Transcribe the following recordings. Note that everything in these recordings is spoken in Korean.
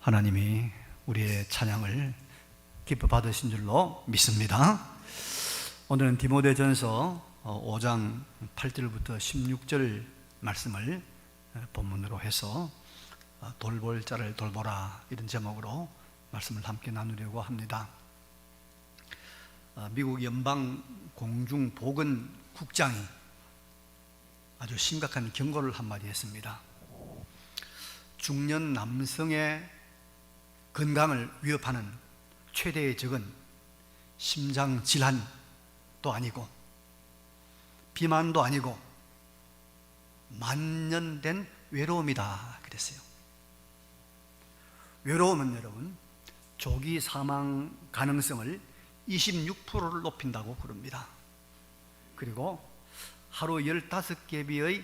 하나님이 우리의 찬양을 기뻐 받으신 줄로 믿습니다. 오늘은 디모데전서 5장 8절부터 16절 말씀을 본문으로 해서 돌볼 자를 돌보라, 이런 제목으로 말씀을 함께 나누려고 합니다. 미국 연방 공중보건국장이 아주 심각한 경고를 한마디 했습니다. 중년 남성의 건강을 위협하는 최대의 적은 심장질환도 아니고 비만도 아니고 만년된 외로움이다 그랬어요. 외로움은 여러분 조기 사망 가능성을 26%를 높인다고 그럽니다. 그리고 하루 15개비의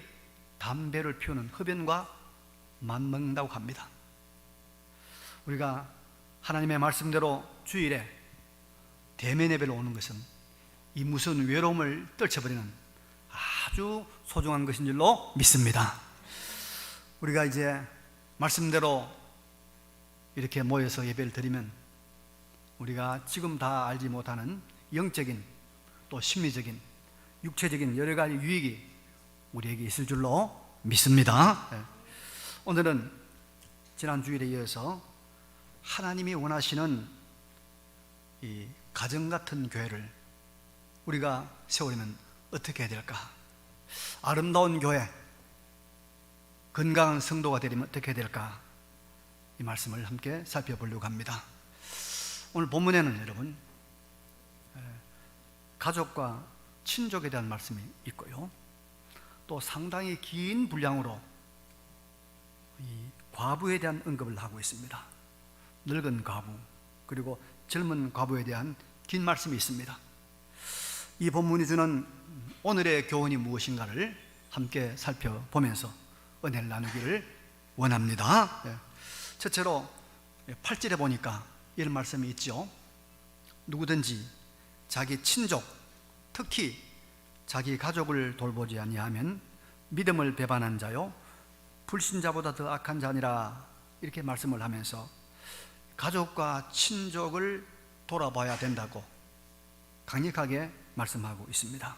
담배를 피우는 흡연과 맞먹는다고 합니다. 우리가 하나님의 말씀대로 주일에 대면 예배를 오는 것은 이 무서운 외로움을 떨쳐버리는 아주 소중한 것인 줄로 믿습니다. 우리가 이제 말씀대로 이렇게 모여서 예배를 드리면 우리가 지금 다 알지 못하는 영적인 또 심리적인 육체적인 여러 가지 유익이 우리에게 있을 줄로 믿습니다. 오늘은 지난 주일에 이어서 하나님이 원하시는 이 가정 같은 교회를 우리가 세우려면 어떻게 해야 될까? 아름다운 교회, 건강한 성도가 되려면 어떻게 해야 될까? 이 말씀을 함께 살펴보려고 합니다. 오늘 본문에는 여러분 가족과 친족에 대한 말씀이 있고요, 또 상당히 긴 분량으로 이 과부에 대한 언급을 하고 있습니다. 늙은 과부 그리고 젊은 과부에 대한 긴 말씀이 있습니다. 이 본문이 주는 오늘의 교훈이 무엇인가를 함께 살펴보면서 은혜를 나누기를 원합니다. 첫째로 8절에 보니까 이런 말씀이 있죠. 누구든지 자기 친족, 특히 자기 가족을 돌보지 아니하면 믿음을 배반한 자요 불신자보다 더 악한 자니라, 이렇게 말씀을 하면서 가족과 친족을 돌아봐야 된다고 강력하게 말씀하고 있습니다.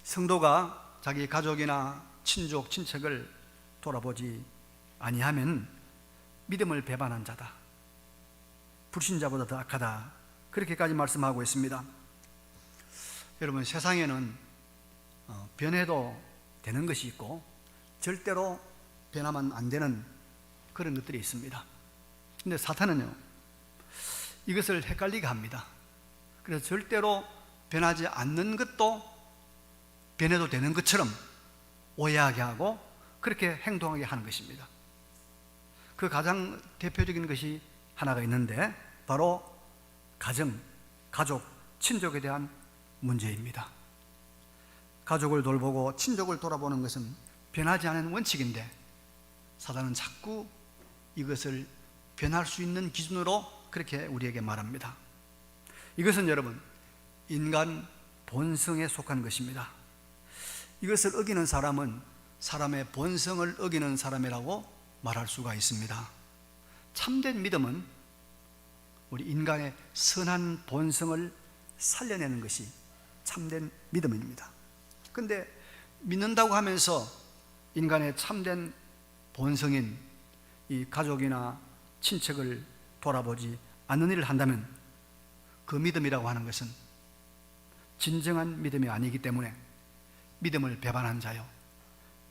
성도가 자기 가족이나 친족, 친척을 돌아보지 아니하면 믿음을 배반한 자다, 불신자보다 더 악하다, 그렇게까지 말씀하고 있습니다. 여러분, 세상에는 변해도 되는 것이 있고 절대로 변하면 안 되는 그런 것들이 있습니다. 근데 사탄은요, 이것을 헷갈리게 합니다. 그래서 절대로 변하지 않는 것도 변해도 되는 것처럼 오해하게 하고 그렇게 행동하게 하는 것입니다. 그 가장 대표적인 것이 하나가 있는데 바로 가정, 가족, 친족에 대한 문제입니다. 가족을 돌보고 친족을 돌아보는 것은 변하지 않은 원칙인데 사단은 자꾸 이것을 변할 수 있는 기준으로 그렇게 우리에게 말합니다. 이것은 여러분 인간 본성에 속한 것입니다. 이것을 어기는 사람은 사람의 본성을 어기는 사람이라고 말할 수가 있습니다. 참된 믿음은 우리 인간의 선한 본성을 살려내는 것이 참된 믿음입니다. 그런데 믿는다고 하면서 인간의 참된 본성인 이 가족이나 친척을 돌아보지 않는 일을 한다면 그 믿음이라고 하는 것은 진정한 믿음이 아니기 때문에 믿음을 배반한 자요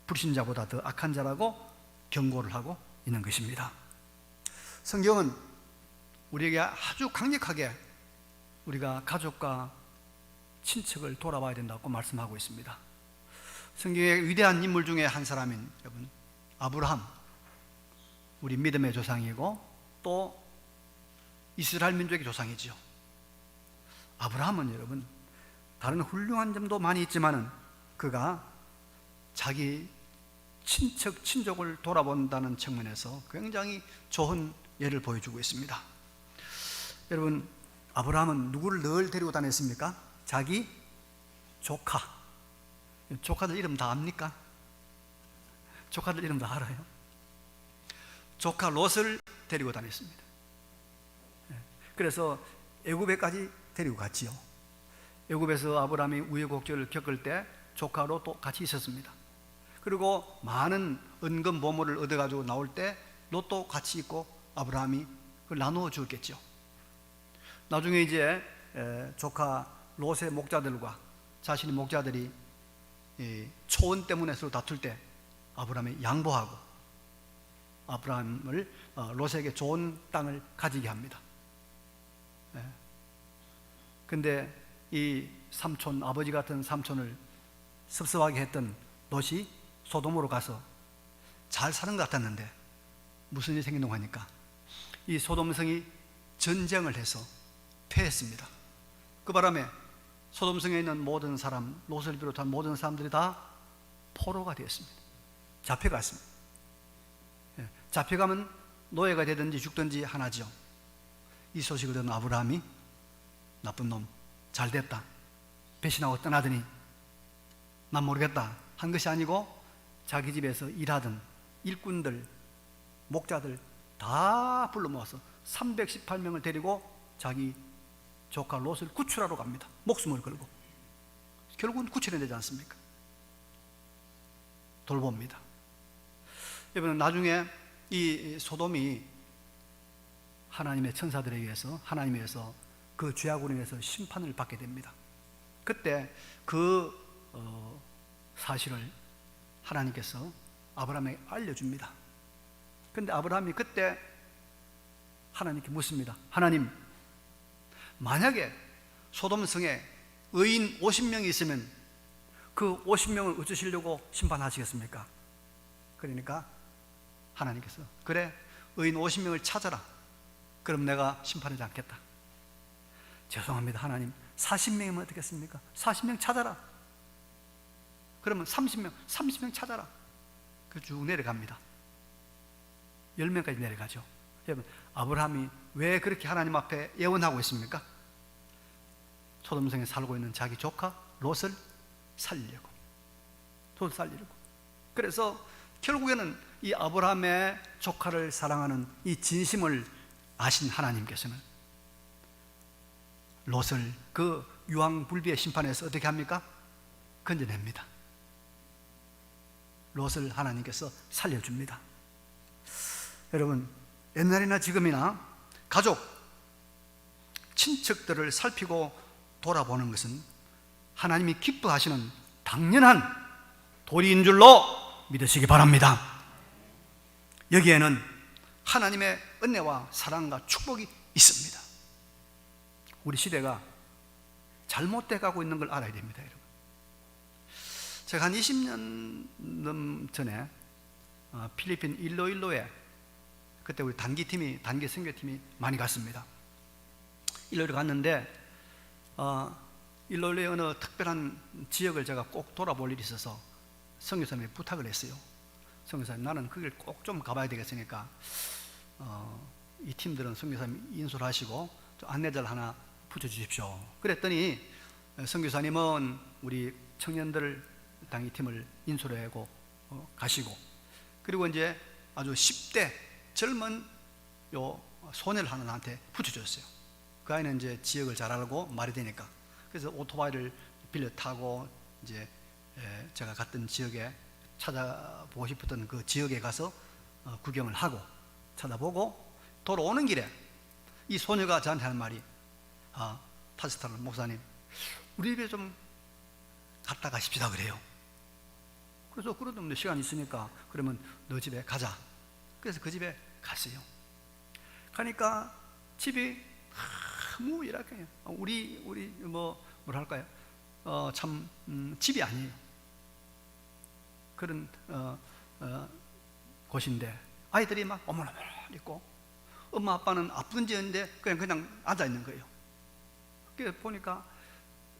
불신자보다 더 악한 자라고 경고를 하고 있는 것입니다. 성경은 우리에게 아주 강력하게 우리가 가족과 친척을 돌아봐야 된다고 말씀하고 있습니다. 성경의 위대한 인물 중에 한 사람인 여러분 아브라함, 우리 믿음의 조상이고 또 이스라엘 민족의 조상이지요. 아브라함은 여러분 다른 훌륭한 점도 많이 있지만은 그가 자기 친척, 친족을 돌아본다는 측면에서 굉장히 좋은 예를 보여주고 있습니다. 여러분, 아브라함은 누구를 늘 데리고 다녔습니까? 자기 조카. 조카들 이름 다 압니까? 조카들 이름 다 알아요? 조카 롯을 데리고 다녔습니다. 그래서 애굽에까지 데리고 갔지요. 애굽에서 아브라함이 우여곡절을 겪을 때 조카 롯도 같이 있었습니다. 그리고 많은 은금 보물을 얻어가지고 나올 때 롯도 같이 있고 아브라함이 그걸 나누어 주었겠죠. 나중에 이제 조카 롯의 목자들과 자신의 목자들이 초원 때문에 서로 다툴 때 아브라함이 양보하고 아브라함을 롯에게 좋은 땅을 가지게 합니다. 근데 이 삼촌, 아버지 같은 삼촌을 섭섭하게 했던 롯이 소돔으로 가서 잘 사는 것 같았는데 무슨 일이 생긴다고 하니까 이 소돔성이 전쟁을 해서 패했습니다. 그 바람에 소돔성에 있는 모든 사람, 롯을 비롯한 모든 사람들이 다 포로가 되었습니다. 잡혀갔습니다. 잡혀가면 노예가 되든지 죽든지 하나죠. 이 소식을 듣는 아브라함이 나쁜 놈, 잘 됐다, 배신하고 떠나더니 난 모르겠다 한 것이 아니고 자기 집에서 일하던 일꾼들, 목자들 다 불러 모아서 318명을 데리고 자기 조카 롯을 구출하러 갑니다. 목숨을 걸고. 결국은 구출해야 되지 않습니까? 돌봅니다. 여러분, 나중에 이 소돔이 하나님의 천사들에 의해서, 하나님에서 그 죄악으로 인해서 심판을 받게 됩니다. 그때 그 사실을 하나님께서 아브라함에게 알려줍니다. 그런데 아브라함이 그때 하나님께 묻습니다. 하나님, 만약에 소돔성에 의인 50명이 있으면 그 50명을 어쩌시려고 심판하시겠습니까? 그러니까 하나님께서 그래, 의인 50명을 찾아라. 그럼 내가 심판하지 않겠다. 죄송합니다 하나님, 40명이면 어떻겠습니까? 40명 찾아라. 그러면 30명 찾아라. 그 쭉 내려갑니다. 10명까지 내려가죠. 여러분, 아브라함이 왜 그렇게 하나님 앞에 예언하고 있습니까? 소돔성에 살고 있는 자기 조카 롯을 살리려고. 그래서 결국에는 이 아브라함의 조카를 사랑하는 이 진심을 아신 하나님께서는 롯을 그 유황불비의 심판에서 어떻게 합니까? 건져냅니다. 롯을 하나님께서 살려줍니다. 여러분, 옛날이나 지금이나 가족, 친척들을 살피고 돌아보는 것은 하나님이 기뻐하시는 당연한 도리인 줄로 믿으시기 바랍니다. 여기에는 하나님의 은혜와 사랑과 축복이 있습니다. 우리 시대가 잘못돼 가고 있는 걸 알아야 됩니다, 여러분. 제가 한 20년 전에 필리핀 일로일로에 그때 우리 단기 선교팀이 많이 갔습니다. 일로일로 갔는데 일로일로의 어느 특별한 지역을 제가 꼭 돌아볼 일이 있어서 선교사님이 부탁을 했어요. 선교사님, 나는 거길 꼭 좀 가봐야 되겠으니까 이 팀들은 선교사님 인솔 하시고 안내자를 하나 붙여주십시오. 그랬더니 선교사님은 우리 청년들 당이 팀을 인솔하고 가시고, 그리고 이제 아주 10대 젊은 요 소녀를 하나 나한테 붙여줬어요. 그 아이는 이제 지역을 잘 알고 말이 되니까. 그래서 오토바이를 빌려 타고 이제 제가 갔던 지역에 찾아보고 싶었던 그 지역에 가서 구경을 하고 찾아보고 돌아오는 길에 이 소녀가 저한테 하는 말이, 파스타르 목사님, 우리 집에 좀 갔다 가십시다 그래요. 그래서 그러면 시간 있으니까 그러면 너 집에 가자. 그래서 그 집에 갔어요. 가니까 집이 너무 이렇게 우리 뭐랄까요, 참 집이 아니에요. 그런 곳인데 아이들이 막 어머나 있고, 엄마 아빠는 아픈지 없는데 그냥 앉아 있는 거예요. 그래서 보니까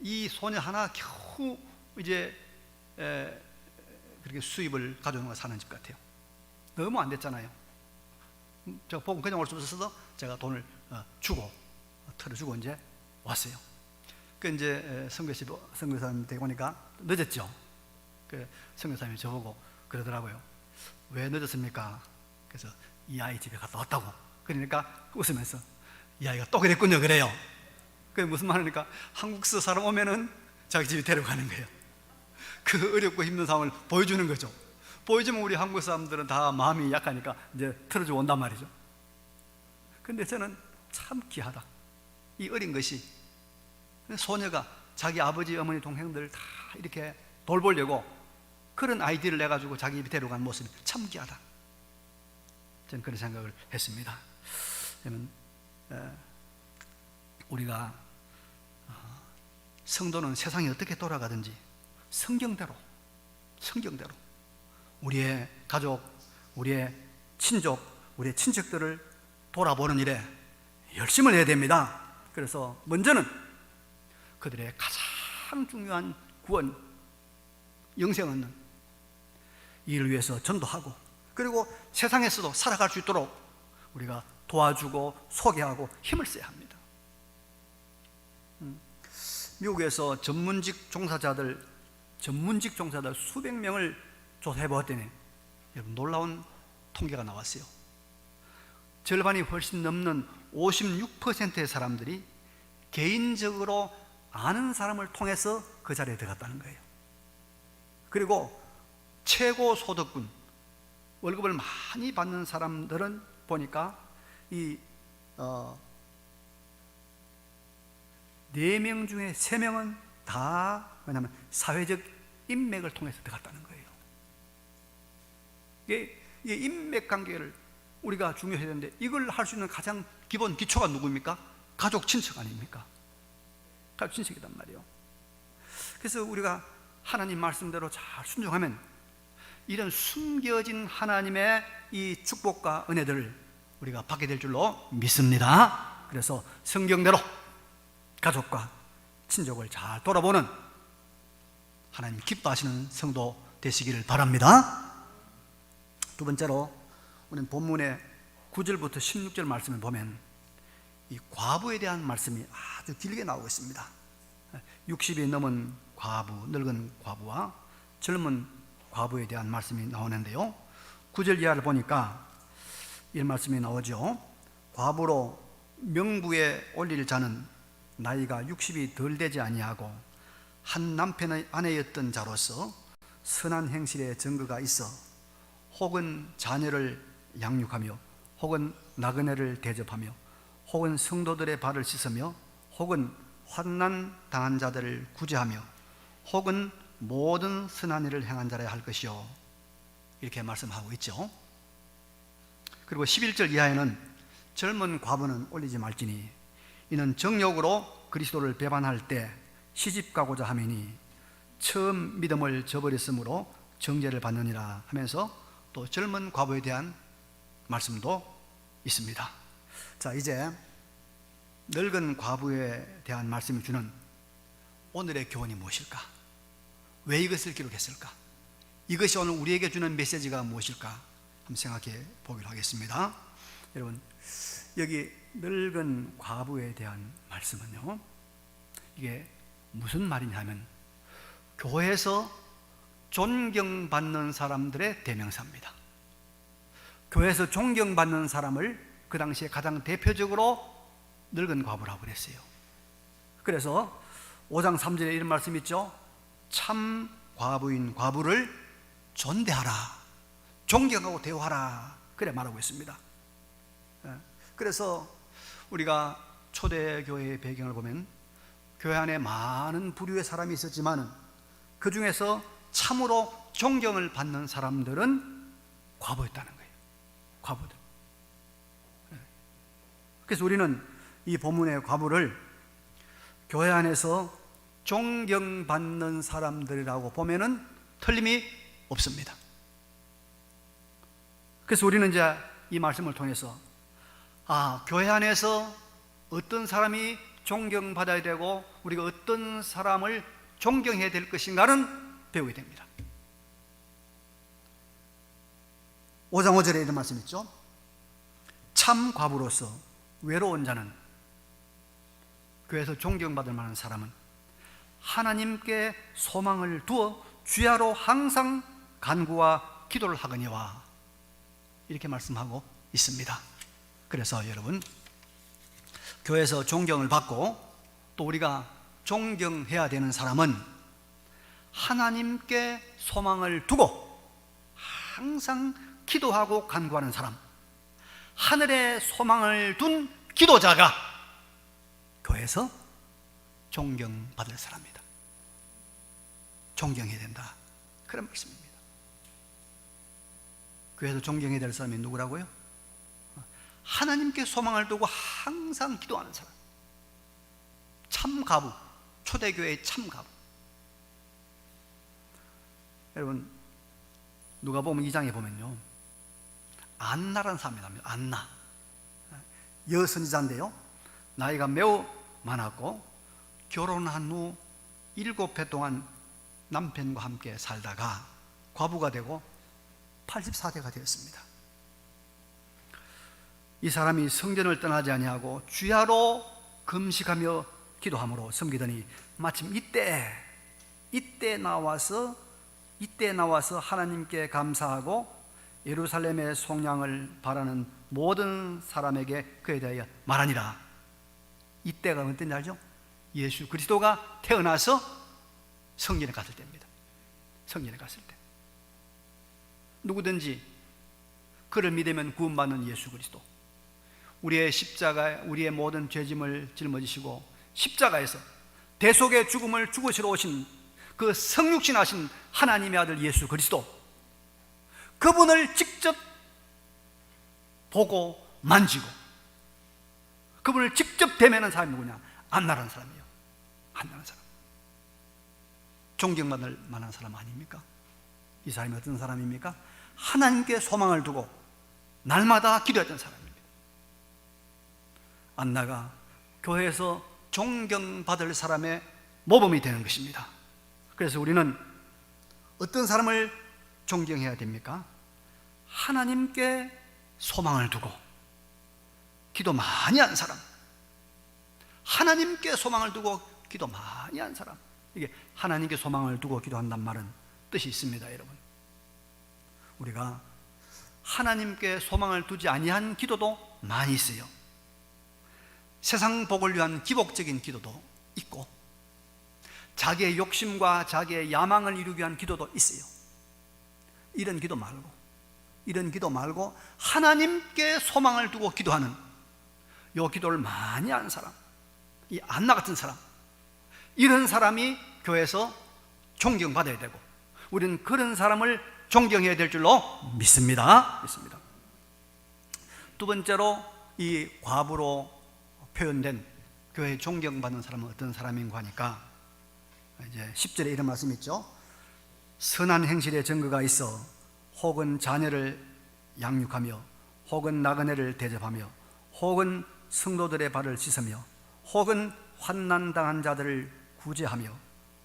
이 소녀 하나 겨우 이제 그렇게 수입을 가져오는 사는 집 같아요. 너무 안 됐잖아요. 제가 보고 그냥 올 수 없어서 제가 돈을 털어주고 이제 왔어요. 그 이제 선교사님 되고 보니까 늦었죠. 그 선교사님이 저보고 그러더라고요. 왜 늦었습니까? 그래서 이 아이 집에 갔다 왔다고. 그러니까 웃으면서 이 아이가 또 그랬군요 그래요. 그게 무슨 말이니까 한국서 사람 오면은 자기 집에 데려가는 거예요. 그 어렵고 힘든 상황을 보여주는 거죠. 보여주면 우리 한국 사람들은 다 마음이 약하니까 이제 틀어주고 온단 말이죠. 근데 저는 참 귀하다. 이 어린 것이 소녀가 자기 아버지 어머니 동생들 다 이렇게 돌보려고 그런 아이디어를 내가지고 자기 집에 데려간 모습이 참 귀하다. 저는 그런 생각을 했습니다. 그러면 우리가 성도는 세상이 어떻게 돌아가든지 성경대로 우리의 가족, 우리의 친족, 우리의 친척들을 돌아보는 일에 열심을 해야 됩니다. 그래서 먼저는 그들의 가장 중요한 구원, 영생 얻는 이를 위해서 전도하고, 그리고 세상에서도 살아갈 수 있도록 우리가 도와주고 소개하고 힘을 써야 합니다. 미국에서 전문직 종사자들 수백 명을 조사해 보았더니 여러분 놀라운 통계가 나왔어요. 절반이 훨씬 넘는 56%의 사람들이 개인적으로 아는 사람을 통해서 그 자리에 들어갔다는 거예요. 그리고 최고 소득군, 월급을 많이 받는 사람들은 보니까 이 4명 중에 3명은 다 뭐냐면 사회적 인맥을 통해서 들어갔다는 거예요. 이게 인맥 관계를 우리가 중요해야 되는데, 이걸 할 수 있는 가장 기본 기초가 누구입니까? 가족, 친척 아닙니까? 가족, 친척이란 말이에요. 그래서 우리가 하나님 말씀대로 잘 순종하면 이런 숨겨진 하나님의 이 축복과 은혜들을 우리가 받게 될 줄로 믿습니다. 그래서 성경대로 가족과 친족을 잘 돌아보는 하나님 기뻐하시는 성도 되시기를 바랍니다. 두 번째로 오늘 본문의 9절부터 16절 말씀을 보면 이 과부에 대한 말씀이 아주 길게 나오고 있습니다. 60이 넘은 과부, 늙은 과부와 젊은 과부에 대한 말씀이 나오는데요, 9절 이하를 보니까 이 말씀이 나오죠. 과부로 명부에 올릴 자는 나이가 60이 덜 되지 아니하고 한 남편의 아내였던 자로서 선한 행실의 증거가 있어 혹은 자녀를 양육하며 혹은 나그네를 대접하며 혹은 성도들의 발을 씻으며 혹은 환난 당한 자들을 구제하며 혹은 모든 선한 일을 행한 자라야 할 것이요, 이렇게 말씀하고 있죠. 그리고 11절 이하에는 젊은 과부는 올리지 말지니 이는 정욕으로 그리스도를 배반할 때 시집가고자 함이니 처음 믿음을 저버렸으므로 정죄를 받느니라 하면서 또 젊은 과부에 대한 말씀도 있습니다. 자, 이제 늙은 과부에 대한 말씀을 주는 오늘의 교훈이 무엇일까? 왜 이것을 기록했을까? 이것이 오늘 우리에게 주는 메시지가 무엇일까? 한번 생각해 보기로 하겠습니다. 여러분, 여기 늙은 과부에 대한 말씀은요, 이게 무슨 말이냐면 교회에서 존경받는 사람들의 대명사입니다. 교회에서 존경받는 사람을 그 당시에 가장 대표적으로 늙은 과부라고 그랬어요. 그래서 5장 3절에 이런 말씀 있죠. 참 과부인 과부를 존대하라, 존경하고 대우하라, 그래 말하고 있습니다. 그래서 우리가 초대교회의 배경을 보면 교회 안에 많은 부류의 사람이 있었지만 그 중에서 참으로 존경을 받는 사람들은 과부였다는 거예요. 과부들. 그래서 우리는 이 본문의 과부를 교회 안에서 존경받는 사람들이라고 보면은 틀림이 없습니다. 그래서 우리는 이제 이 말씀을 통해서 교회 안에서 어떤 사람이 존경받아야 되고 우리가 어떤 사람을 존경해야 될 것인가는 배우게 됩니다. 5장 5절에 이런 말씀 있죠. 참 과부로서 외로운 자는, 교회에서 존경받을 만한 사람은 하나님께 소망을 두어 주야로 항상 간구와 기도를 하거니와, 이렇게 말씀하고 있습니다. 그래서 여러분, 교회에서 존경을 받고 또 우리가 존경해야 되는 사람은 하나님께 소망을 두고 항상 기도하고 간구하는 사람, 하늘에 소망을 둔 기도자가 교회에서 존경받을 사람입니다. 존경해야 된다, 그런 말씀입니다. 교회에서 존경해야 될 사람이 누구라고요? 하나님께 소망을 두고 항상 기도하는 사람, 참가부, 초대교회의 참가부. 여러분, 누가복음 2장에 보면요, 안나라는 사람이 나옵니다. 안나, 여선지자인데요, 나이가 매우 많았고 결혼한 후 7해 동안 남편과 함께 살다가 과부가 되고 84세가 되었습니다. 이 사람이 성전을 떠나지 아니하고 주야로 금식하며 기도함으로 섬기더니 마침 이때 나와서 하나님께 감사하고 예루살렘의 속량을 바라는 모든 사람에게 그에 대하여 말하니라. 이때가 언제인지 알죠? 예수 그리스도가 태어나서 성전에 갔을 때입니다. 성전에 갔을 때. 누구든지 그를 믿으면 구원받는 예수 그리스도, 우리의 십자가에 우리의 모든 죄짐을 짊어지시고 십자가에서 대속의 죽음을 죽으시러 오신 그 성육신하신 하나님의 아들 예수 그리스도, 그분을 직접 보고 만지고 그분을 직접 대면한 사람이 누구냐? 안나라는 사람이에요. 안나라는 사람. 존경받을 만한 사람 아닙니까? 이 사람이 어떤 사람입니까? 하나님께 소망을 두고 날마다 기도했던 사람입니다. 안나가 교회에서 존경받을 사람의 모범이 되는 것입니다. 그래서 우리는 어떤 사람을 존경해야 됩니까? 하나님께 소망을 두고 기도 많이 한 사람, 하나님께 소망을 두고 기도 많이 한 사람. 이게 하나님께 소망을 두고 기도한단 말은 뜻이 있습니다. 여러분, 우리가 하나님께 소망을 두지 아니한 기도도 많이 있어요. 세상 복을 위한 기복적인 기도도 있고 자기의 욕심과 자기의 야망을 이루기 위한 기도도 있어요. 이런 기도 말고 하나님께 소망을 두고 기도하는 요 기도를 많이 하는 사람, 이 안나 같은 사람, 이런 사람이 교회에서 존경받아야 되고 우리는 그런 사람을 존경해야 될 줄로 믿습니다. 두 번째로, 이 과부로 표현된 교회에 존경받는 사람은 어떤 사람인가 하니까 이제 10절에 이런 말씀이 있죠. 선한 행실의 증거가 있어 혹은 자녀를 양육하며 혹은 나그네를 대접하며 혹은 성도들의 발을 씻으며 혹은 환난당한 자들을 구제하며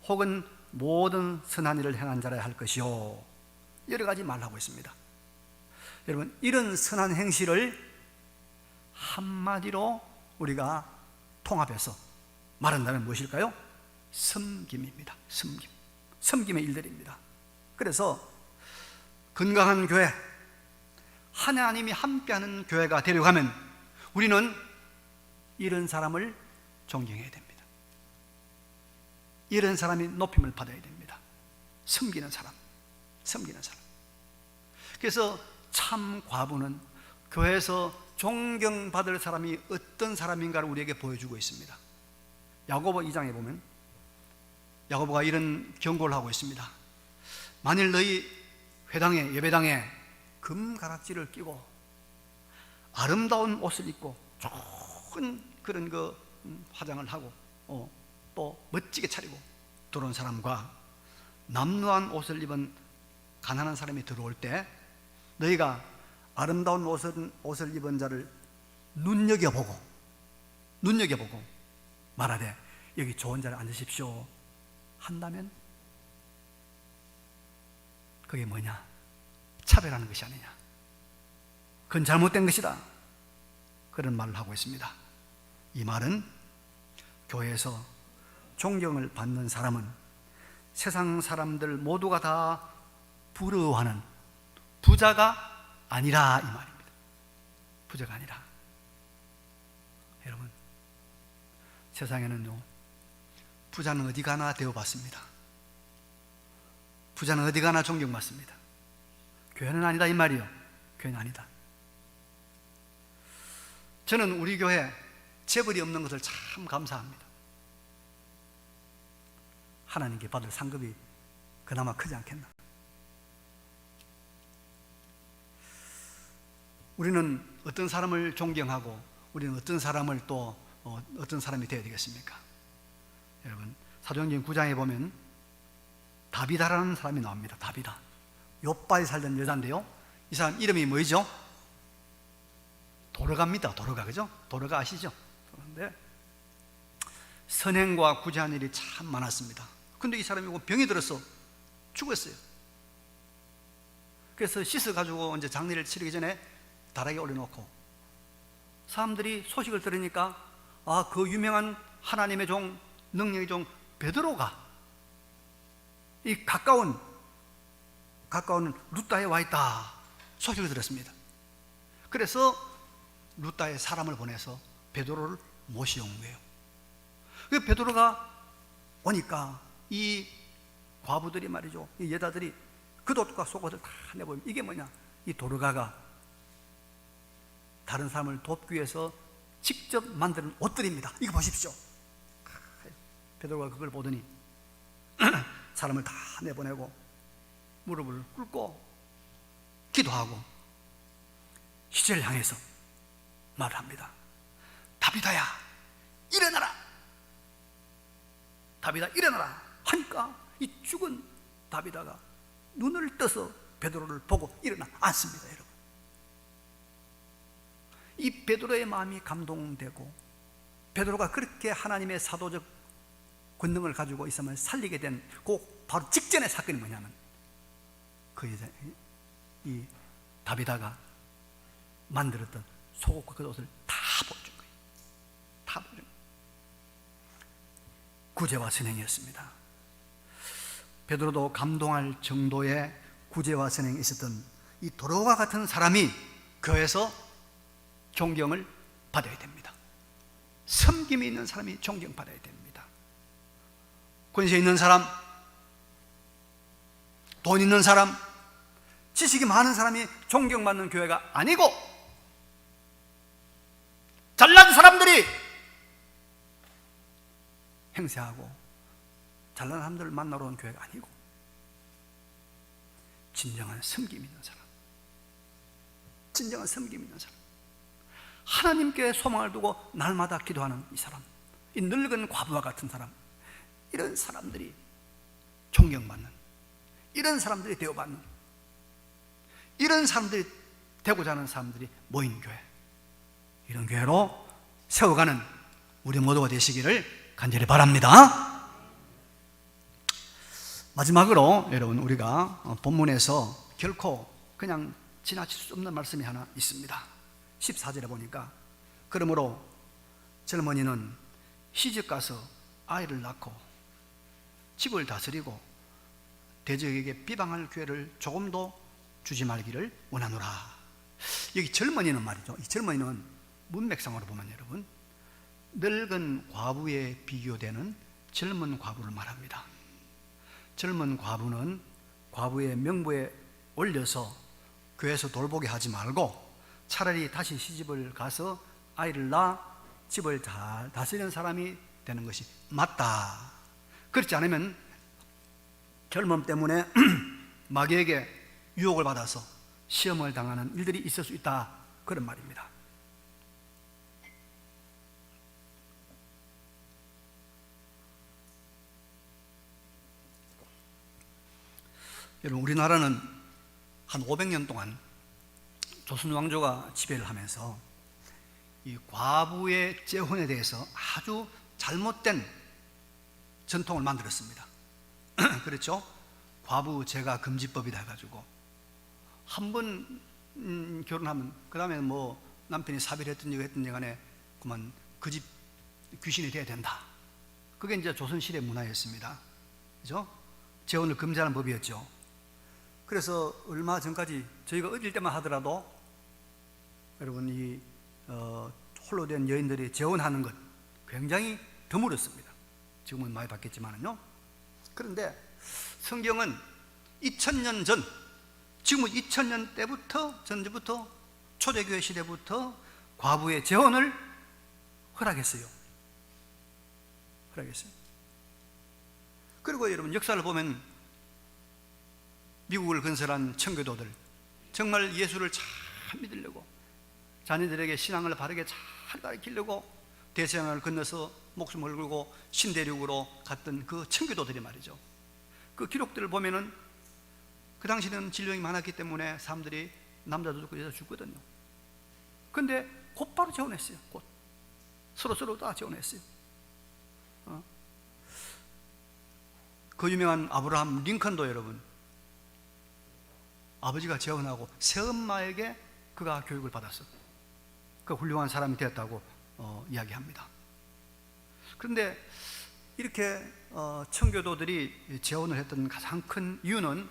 혹은 모든 선한 일을 행한 자라 할 것이요. 여러 가지 말하고 있습니다. 여러분, 이런 선한 행실을 한마디로 우리가 통합해서 말한다면 무엇일까요? 섬김입니다. 섬김의 일들입니다. 그래서 건강한 교회, 하나님이 함께하는 교회가 되려고 하면 우리는 이런 사람을 존경해야 됩니다. 이런 사람이 높임을 받아야 됩니다. 섬기는 사람. 그래서 참 과부는 교회에서 존경받을 사람이 어떤 사람인가를 우리에게 보여주고 있습니다. 야고보 2장에 보면 야고보가 이런 경고를 하고 있습니다. 만일 너희 회당에, 예배당에 금가락지를 끼고 아름다운 옷을 입고 좋은 그런 화장을 하고 또 멋지게 차리고 들어온 사람과 남루한 옷을 입은 가난한 사람이 들어올 때 너희가 아름다운 옷을 입은 자를 눈여겨보고 말하되 여기 좋은 자리에 앉으십시오 한다면 그게 뭐냐? 차별하는 것이 아니냐? 그건 잘못된 것이다. 그런 말을 하고 있습니다. 이 말은 교회에서 존경을 받는 사람은 세상 사람들 모두가 다 부러워하는 부자가 아니라 이 말입니다. 부자가 아니라 여러분, 세상에는요, 부자는 어디 가나 대우받습니다. 부자는 어디 가나 존경받습니다. 교회는 아니다 이 말이요. 교회는 아니다. 저는 우리 교회 재벌이 없는 것을 참 감사합니다. 하나님께 받을 상급이 그나마 크지 않겠나. 우리는 어떤 사람을 존경하고 우리는 어떤 사람을 또 어떤 사람이 되어야 되겠습니까? 여러분, 사도행전 9장에 보면 다비다라는 사람이 나옵니다. 다비다, 욥바에 살던 여자인데요, 이 사람 이름이 뭐죠? 도르가입니다. 도르가, 그죠? 도르가 아시죠? 그런데 선행과 구제한 일이 참 많았습니다. 근데 이 사람이 병이 들어서 죽었어요. 그래서 씻어가지고 이제 장례를 치르기 전에 다락에 올려놓고, 사람들이 소식을 들으니까 그 유명한 하나님의 종, 능력의 종 베드로가 이 가까운 루다에 와 있다 소식을 들었습니다. 그래서 루다에 사람을 보내서 베드로를 모셔온 거예요. 그 베드로가 오니까 이 과부들이 말이죠, 이 여자들이 겉옷과 속옷을 다 내보면, 이게 뭐냐, 이 도르가가 다른 사람을 돕기 위해서 직접 만드는 옷들입니다. 이거 보십시오. 베드로가 그걸 보더니 사람을 다 내보내고 무릎을 꿇고 기도하고 시체를 향해서 말을 합니다. 다비다야, 일어나라. 다비다, 일어나라 하니까 이 죽은 다비다가 눈을 떠서 베드로를 보고 일어나 앉습니다. 여러분, 이 베드로의 마음이 감동되고, 베드로가 그렇게 하나님의 사도적 권능을 가지고 있으면 살리게 된 그 바로 직전의 사건이 뭐냐면, 그 여자, 이 다비다가 만들었던 속옷과 그 옷을 다 보여준 거예요. 다 보여준 거예요. 구제와 선행이었습니다. 베드로도 감동할 정도의 구제와 선행이 있었던 이 도로와 같은 사람이 교회에서 존경을 받아야 됩니다. 섬김이 있는 사람이 존경받아야 됩니다. 권세 있는 사람, 돈 있는 사람, 지식이 많은 사람이 존경받는 교회가 아니고, 잘난 사람들이 행세하고 잘난 사람들을 만나러 온 교회가 아니고, 진정한 섬김 있는 사람, 진정한 섬김 있는 사람, 하나님께 소망을 두고 날마다 기도하는 이 사람, 이 늙은 과부와 같은 사람, 이런 사람들이 존경받는, 이런 사람들이 대우받는, 이런 사람들이 되고자 하는 사람들이 모인 교회, 이런 교회로 세워가는 우리 모두가 되시기를 간절히 바랍니다. 마지막으로 여러분, 우리가 본문에서 결코 그냥 지나칠 수 없는 말씀이 하나 있습니다. 14절에 보니까, 그러므로 젊은이는 시집가서 아이를 낳고 집을 다스리고 대적에게 비방할 기회를 조금도 주지 말기를 원하노라. 여기 젊은이는 말이죠, 이 젊은이는 문맥상으로 보면 여러분, 늙은 과부에 비교되는 젊은 과부를 말합니다. 젊은 과부는 과부의 명부에 올려서 교회에서 돌보게 하지 말고 차라리 다시 시집을 가서 아이를 낳아 집을 잘 다스리는 사람이 되는 것이 맞다. 그렇지 않으면 젊음 때문에 마귀에게 유혹을 받아서 시험을 당하는 일들이 있을 수 있다, 그런 말입니다. 여러분, 우리나라는 한 500년 동안 조선 왕조가 지배를 하면서 이 과부의 재혼에 대해서 아주 잘못된 전통을 만들었습니다. 그렇죠? 과부 재가 금지법이다 해가지고 한 번 결혼하면 그 다음에 뭐 남편이 사비를 했든지 했든지 간에 그만 그 집 귀신이 돼야 된다. 그게 이제 조선시대 문화였습니다. 그죠? 재혼을 금지하는 법이었죠. 그래서 얼마 전까지 저희가 어릴 때만 하더라도 여러분, 이 홀로 된 여인들이 재혼하는 것 굉장히 드물었습니다. 지금은 많이 바뀌었지만요. 그런데 성경은 2000년 전, 지금은 2000년 때부터, 전부터 초대교회 시대부터 과부의 재혼을 허락했어요. 그리고 여러분 역사를 보면 미국을 건설한 청교도들, 정말 예수를 잘 믿으려고 자녀들에게 신앙을 바르게 잘 가르치려고 대서양을 건너서 목숨을 걸고 신대륙으로 갔던 그 청교도들이 말이죠. 그 기록들을 보면은 그 당시는 질병이 많았기 때문에 사람들이 남자도 죽고 여자도 죽거든요. 근데 곧바로 재혼했어요. 곧 서로 다 재혼했어요. 그 유명한 아브라함 링컨도 여러분, 아버지가 재혼하고 새엄마에게 그가 교육을 받았어. 그 훌륭한 사람이 되었다고 이야기합니다. 그런데 이렇게 청교도들이 재혼을 했던 가장 큰 이유는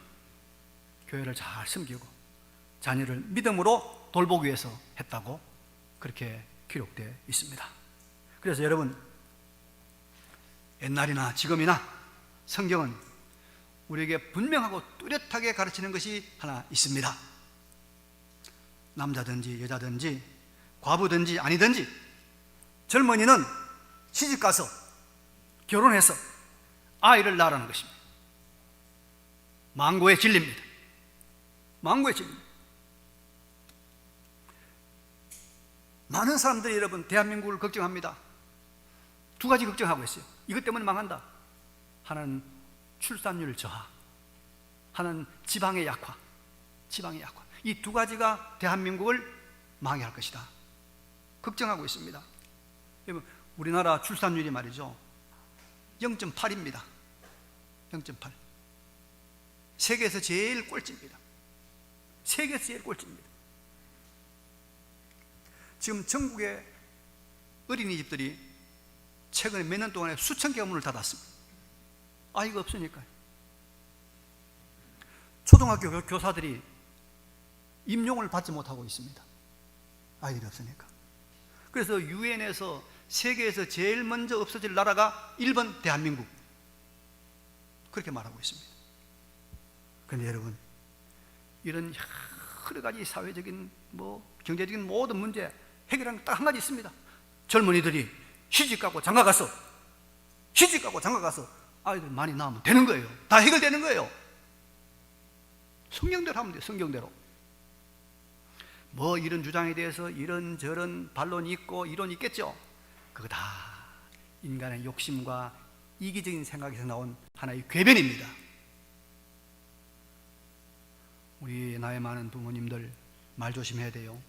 교회를 잘 섬기고 자녀를 믿음으로 돌보기 위해서 했다고 그렇게 기록되어 있습니다. 그래서 여러분, 옛날이나 지금이나 성경은 우리에게 분명하고 뚜렷하게 가르치는 것이 하나 있습니다. 남자든지 여자든지 과부든지 아니든지 젊은이는 시집가서 결혼해서 아이를 낳으라는 것입니다. 망고의 진리입니다. 망고의 진리입니다. 많은 사람들이 여러분 대한민국을 걱정합니다. 두 가지 걱정하고 있어요. 이것 때문에 망한다. 하나는 출산율 저하, 하나는 지방의 약화. 이 두 가지가 대한민국을 망하게 할 것이다 걱정하고 있습니다. 여러분, 우리나라 출산율이 말이죠 0.8입니다 0.8. 세계에서 제일 꼴찌입니다. 지금 전국의 어린이집들이 최근에 몇 년 동안에 수천 개가 문을 닫았습니다. 아이가 없으니까요. 초등학교 교사들이 임용을 받지 못하고 있습니다. 아이들이 없으니까. 그래서 유엔에서 세계에서 제일 먼저 없어질 나라가 1번 대한민국, 그렇게 말하고 있습니다. 그런데 여러분, 이런 여러 가지 사회적인 경제적인 모든 문제 해결하는 딱 한 가지 있습니다. 젊은이들이 시집가고 장가가서 아이들 많이 낳으면 되는 거예요. 다 해결되는 거예요. 성경대로 하면 돼요. 성경대로. 이런 주장에 대해서 이런저런 반론이 있고 이론이 있겠죠. 그거 다 인간의 욕심과 이기적인 생각에서 나온 하나의 궤변입니다. 우리 나이 많은 부모님들 말 조심해야 돼요.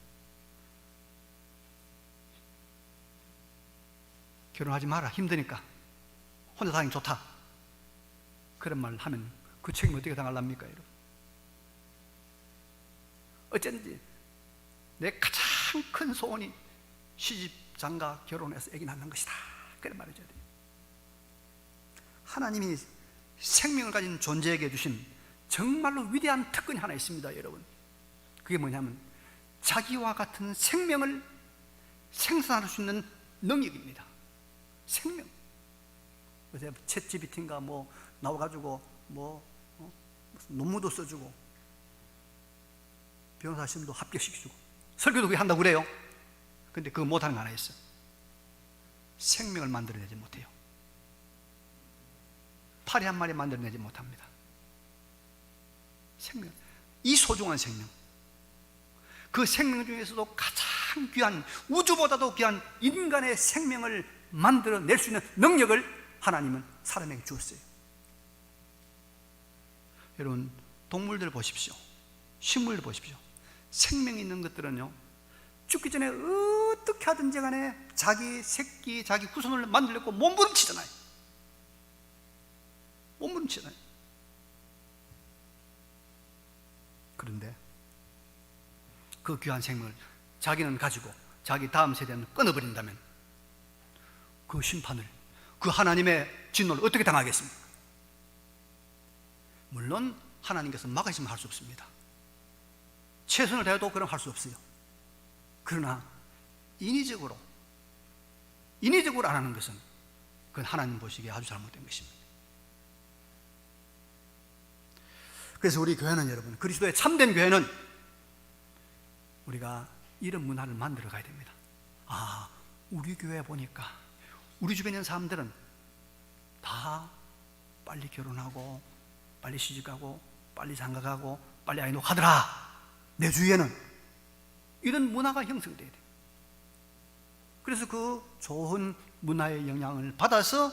결혼하지 마라, 힘드니까, 혼자 사는 게 좋다, 그런 말 하면 그 책임 어떻게 당할랍니까 여러분? 어쩐지 내 가장 큰 소원이 시집 장가 결혼해서 아기 낳는 것이다, 그런 말을 해줘야 돼요. 하나님이 생명을 가진 존재에게 주신 정말로 위대한 특권이 하나 있습니다 여러분. 그게 뭐냐면 자기와 같은 생명을 생산할 수 있는 능력입니다. 생명. 요새 챗GPT인가 나와가지고 무슨 논문도 써주고 변호사 시험도 합격시켜주고 설교도 그게 한다고 그래요. 근데 그거 못하는 거 하나 있어요. 생명을 만들어내지 못해요. 파리 한 마리 만들어내지 못합니다. 생명, 이 소중한 생명, 그 생명 중에서도 가장 귀한, 우주보다도 귀한 인간의 생명을 만들어낼 수 있는 능력을 하나님은 사람에게 주었어요. 여러분, 동물들 보십시오. 식물들 보십시오. 생명 있는 것들은요, 죽기 전에 어떻게 하든지 간에 자기 새끼, 자기 후손을 만들려고 몸부림치잖아요. 그런데 그 귀한 생명을 자기는 가지고 자기 다음 세대는 끊어버린다면 그 심판을, 그 하나님의 진노를 어떻게 당하겠습니까? 물론 하나님께서 막으시면 할 수 없습니다. 최선을 다해도 그럼 할 수 없어요. 그러나 인위적으로 인위적으로 안 하는 것은 그건 하나님 보시기에 아주 잘못된 것입니다. 그래서 우리 교회는, 여러분, 그리스도의 참된 교회는 우리가 이런 문화를 만들어 가야 됩니다. 아, 우리 교회 보니까 우리 주변에 있는 사람들은 다 빨리 결혼하고 빨리 시집가고 빨리 장가가고 빨리 아이 놓하더라. 내 주위에는 이런 문화가 형성돼야 돼요. 그래서 그 좋은 문화의 영향을 받아서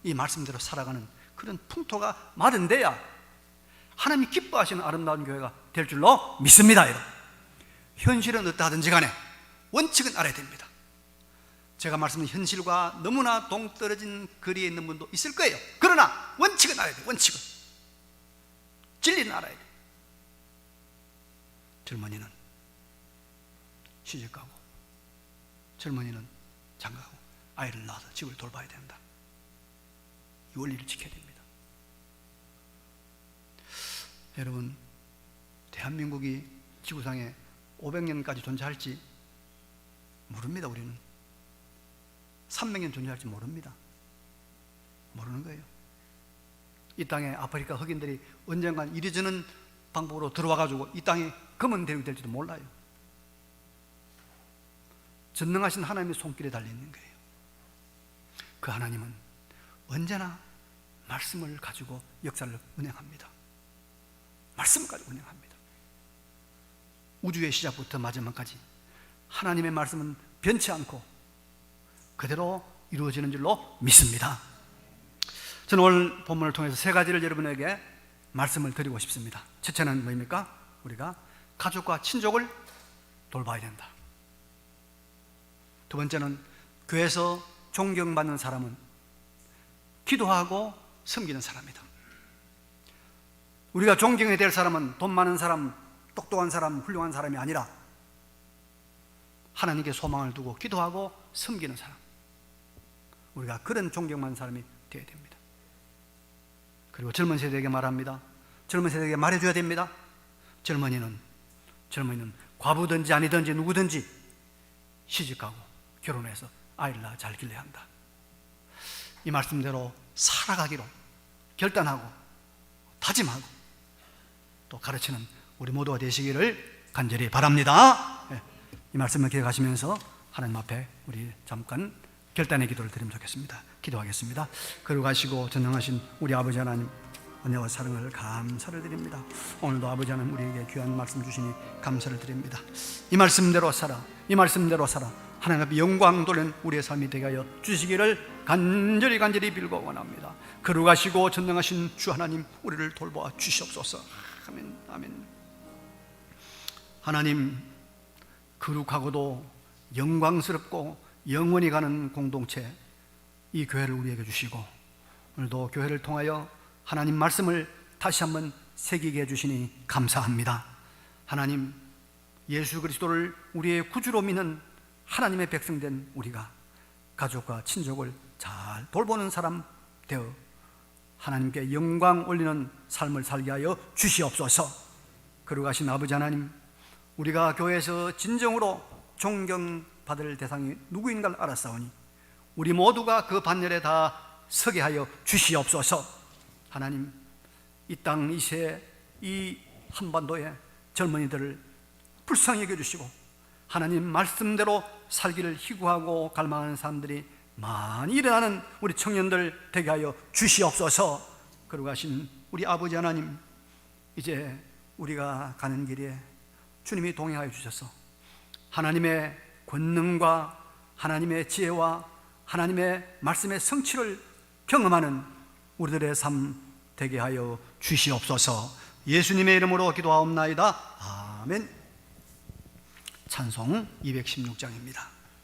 이 말씀대로 살아가는 그런 풍토가 마련돼야 하나님이 기뻐하시는 아름다운 교회가 될 줄로 믿습니다. 여러분, 현실은 어떠하든지 간에 원칙은 알아야 됩니다. 제가 말씀드린 현실과 너무나 동떨어진 거리에 있는 분도 있을 거예요. 그러나 원칙은 알아야 돼요. 원칙은, 진리는 알아야 돼요. 젊은이는 시집가고 젊은이는 장가가고 아이를 낳아서 집을 돌봐야 된다. 이 원리를 지켜야 됩니다. 여러분, 대한민국이 지구상에 500년까지 존재할지 모릅니다. 우리는 300년 존재할지 모릅니다. 모르는 거예요. 이 땅에 아프리카 흑인들이 언젠간 이리저는 방법으로 들어와가지고 이 땅에 검은 대륙이 될지도 몰라요. 전능하신 하나님의 손길에 달려있는 거예요. 그 하나님은 언제나 말씀을 가지고 역사를 운행합니다. 말씀을 가지고 운행합니다. 우주의 시작부터 마지막까지 하나님의 말씀은 변치 않고 그대로 이루어지는 줄로 믿습니다. 저는 오늘 본문을 통해서 세 가지를 여러분에게 말씀을 드리고 싶습니다. 첫째는 뭐입니까? 우리가 가족과 친족을 돌봐야 된다. 두 번째는 교회에서 존경받는 사람은 기도하고 섬기는 사람이다. 우리가 존경해야 될 사람은 돈 많은 사람, 똑똑한 사람, 훌륭한 사람이 아니라 하나님께 소망을 두고 기도하고 섬기는 사람, 우리가 그런 존경받는 사람이 되어야 됩니다. 그리고 젊은 세대에게 말합니다. 젊은 세대에게 말해줘야 됩니다. 젊은이는 과부든지 아니든지 누구든지 시집가고 결혼해서 아이를 낳아 잘 길러야 한다. 이 말씀대로 살아가기로 결단하고 다짐하고 또 가르치는 우리 모두가 되시기를 간절히 바랍니다. 이 말씀을 기억하시면서 하나님 앞에 우리 잠깐 결단의 기도를 드리면 좋겠습니다. 기도하겠습니다. 거룩하시고 전능하신 우리 아버지 하나님, 은혜와 사랑을 감사를 드립니다. 오늘도 아버지 하나님 우리에게 귀한 말씀 주시니 감사를 드립니다. 이 말씀대로 살아, 이 말씀대로 살아 하나님 앞에 영광 돌리는 우리의 삶이 되게 하여 주시기를 간절히 빌고 원합니다. 거룩하시고 전능하신 주 하나님, 우리를 돌보아 주시옵소서. 아멘. 아멘. 하나님, 거룩하고도 영광스럽고 영원히 가는 공동체, 이 교회를 우리에게 주시고 오늘도 교회를 통하여 하나님 말씀을 다시 한번 새기게 해주시니 감사합니다. 하나님, 예수 그리스도를 우리의 구주로 믿는 하나님의 백성된 우리가 가족과 친족을 잘 돌보는 사람 되어 하나님께 영광 올리는 삶을 살게 하여 주시옵소서. 거룩하신 아버지 하나님, 우리가 교회에서 진정으로 존경받을 대상이 누구인가를 알았사오니 우리 모두가 그 반열에 다 서게 하여 주시옵소서. 하나님, 이 땅 이 세 이 한반도의 젊은이들을 불쌍히 여겨주시고 하나님 말씀대로 살기를 희구하고 갈망하는 사람들이 많이 일어나는 우리 청년들 되게 하여 주시옵소서. 거룩하신 우리 아버지 하나님, 이제 우리가 가는 길에 주님이 동행하여 주셔서 하나님의 권능과 하나님의 지혜와 하나님의 말씀의 성취를 경험하는 우리들의 삶 되게 하여 주시옵소서. 예수님의 이름으로 기도하옵나이다. 아멘. 찬송 216장입니다.